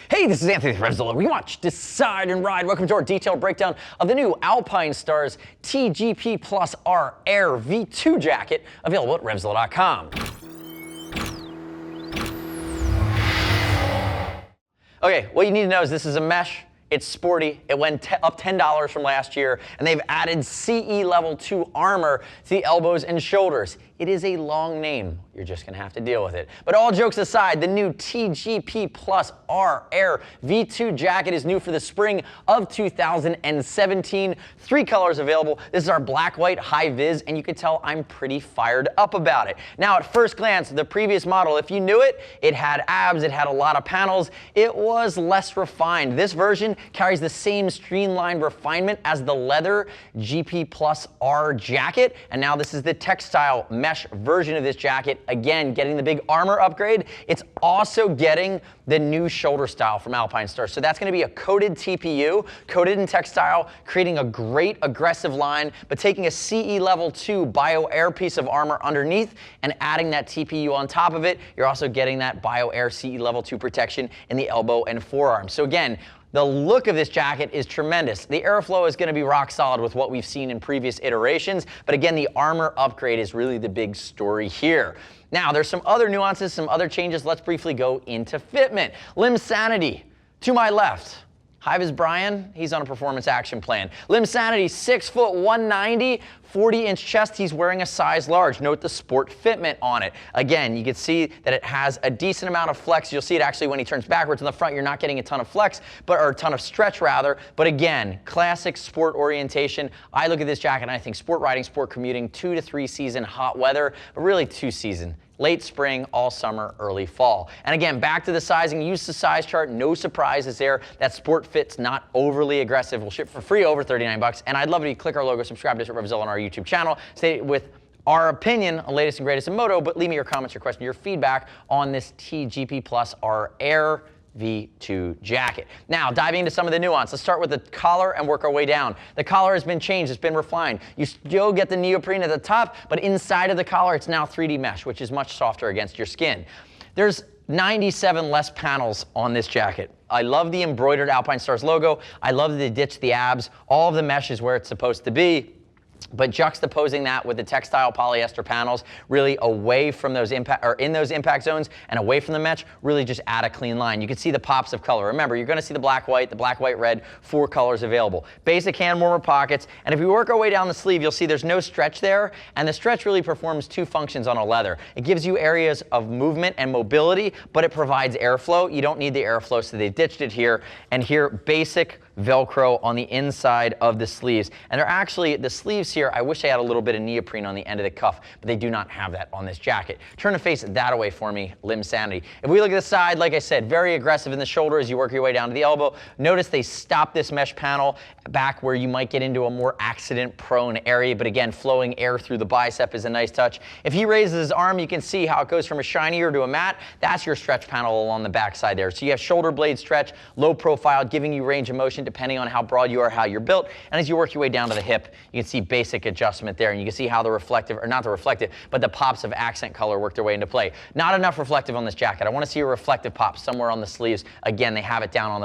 Hey, this is Anthony with RevZilla. We watch, decide, and ride. Welcome to our detailed breakdown of the new Alpinestars T-GP Plus R Air V2 jacket, available at RevZilla.com. Okay, what you need to know is this is a mesh. It's sporty. It went up $10 from last year, and they've added CE Level 2 armor to the elbows and shoulders. It is a long name. You're just going to have to deal with it. But all jokes aside, the new T-GP Plus R Air V2 jacket is new for the spring of 2017. 3 colors available. This is our black, white, high vis, and you can tell I'm pretty fired up about it. Now, at first glance, the previous model, if you knew it, it had abs, it had a lot of panels. It was less refined. This version carries the same streamlined refinement as the leather GP Plus R jacket, and now this is the textile mesh version of this jacket. Again, getting the big armor upgrade. It's also getting the new shoulder style from Alpinestars. So that's going to be a coated TPU, coated in textile, creating a great aggressive line, but taking a CE Level 2 Bio Air piece of armor underneath and adding that TPU on top of it. You're also getting that Bio Air CE Level 2 protection in the elbow and forearm. So again, the look of this jacket is tremendous. The airflow is going to be rock solid with what we've seen in previous iterations, but again, the armor upgrade is really the big story here. Now, there's some other nuances, some other changes. Let's briefly go into fitment. Limb Sanity, to my left. High vis Brian, he's on a performance action plan. Limb Sanity, 6 foot 190, 40-inch chest. He's wearing a size large. Note the sport fitment on it. Again, you can see that it has a decent amount of flex. You'll see it actually when he turns backwards in the front. You're not getting a ton of flex, or a ton of stretch rather. But again, classic sport orientation. I look at this jacket and I think sport riding, sport commuting, 2 to 3 season hot weather, but really 2 season. Late spring, all summer, early fall. And again, back to the sizing, use the size chart, no surprises there. That sport fit's not overly aggressive. We'll ship for free over 39 bucks. And I'd love it if you click our logo, subscribe to us at RevZilla on our YouTube channel. Stay with our opinion on latest and greatest in moto, but leave me your comments, your questions, your feedback on this T-GP Plus R Air V2 jacket. Now, diving into some of the nuance. Let's start with the collar and work our way down. The collar has been changed, it's been refined. You still get the neoprene at the top, but inside of the collar, it's now 3D mesh, which is much softer against your skin. There's 97 less panels on this jacket. I love the embroidered Alpinestars logo. I love that they ditched the abs. All of the mesh is where it's supposed to be. But juxtaposing that with the textile polyester panels, really away from those impact, or in those impact zones and away from the mesh, really just add a clean line. You can see the pops of color. Remember, you're going to see the black, white, red, 4 colors available. Basic hand warmer pockets, and if we work our way down the sleeve, you'll see there's no stretch there, and the stretch really performs 2 functions on a leather. It gives you areas of movement and mobility, but it provides airflow. You don't need the airflow, so they ditched it here, and here, basic Velcro on the inside of the sleeves. And they're actually, the sleeves here, I wish they had a little bit of neoprene on the end of the cuff, but they do not have that on this jacket. Turn to face that away for me, Limb Sanity. If we look at the side, like I said, very aggressive in the shoulder as you work your way down to the elbow. Notice they stopped this mesh panel back where you might get into a more accident-prone area, but again, flowing air through the bicep is a nice touch. If he raises his arm, you can see how it goes from a shinier to a matte. That's your stretch panel along the back side there. So you have shoulder blade stretch, low profile, giving you range of motion depending on how broad you are, how you're built. And as you work your way down to the hip, you can see basic adjustment there, and you can see how the reflective, or not the reflective, but the pops of accent color work their way into play. Not enough reflective on this jacket. I want to see a reflective pop somewhere on the sleeves. Again, they have it down on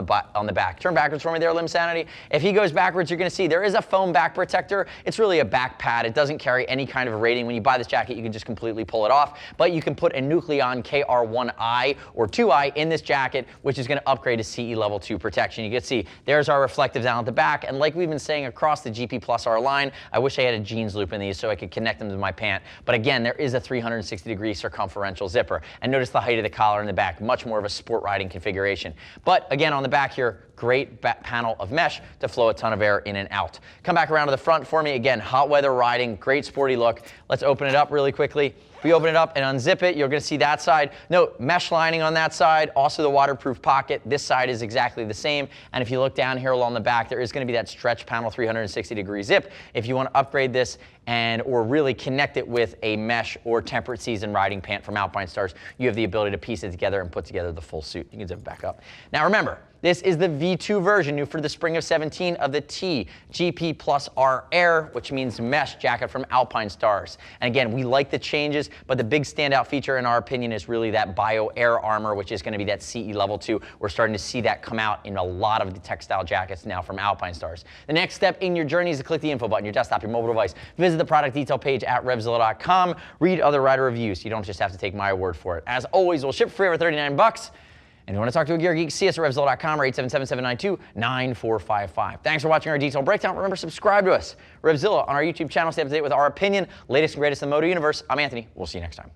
the back. Turn backwards for me there, Limb Sanity. If he goes backwards, you're going to see there is a foam back protector. It's really a back pad. It doesn't carry any kind of a rating. When you buy this jacket, you can just completely pull it off, but you can put a Nucleon KR1i or 2i in this jacket, which is going to upgrade to CE Level 2 protection. You can see there's our reflective down at the back, and like we've been saying across the GP Plus R line, I wish I had a jeans loop in these so I could connect them to my pant. But again, there is a 360-degree circumferential zipper. And notice the height of the collar in the back, much more of a sport riding configuration. But again, on the back here, great panel of mesh to flow a ton of air in and out. Come back around to the front for me. Again, hot weather riding, great sporty look. Let's open it up really quickly. If we open it up and unzip it, you're going to see that side. Note, mesh lining on that side, also the waterproof pocket. This side is exactly the same. And if you look down here along the back, there is going to be that stretch panel 360-degree zip. If you want to upgrade this or really connect it with a mesh or temperate season riding pant from Alpinestars, you have the ability to piece it together and put together the full suit. You can zip it back up. Now remember, this is the V2 version, new for the spring of 17, of the T-GP Plus R Air, which means mesh jacket from Alpinestars. And again, we like the changes, but the big standout feature in our opinion is really that Bio Air armor, which is going to be that CE level 2. We're starting to see that come out in a lot of the textile jackets now from Alpinestars. The next step in your journey is to click the info button, your desktop, your mobile device. Visit the product detail page at RevZilla.com. Read other rider reviews. You don't just have to take my word for it. As always, we'll ship free over $39. And if you want to talk to a gear geek, see us at RevZilla.com or 877-792-9455. Thanks for watching our detailed breakdown. Remember, subscribe to us, RevZilla, on our YouTube channel. Stay up to date with our opinion, latest and greatest in the Moto universe. I'm Anthony. We'll see you next time.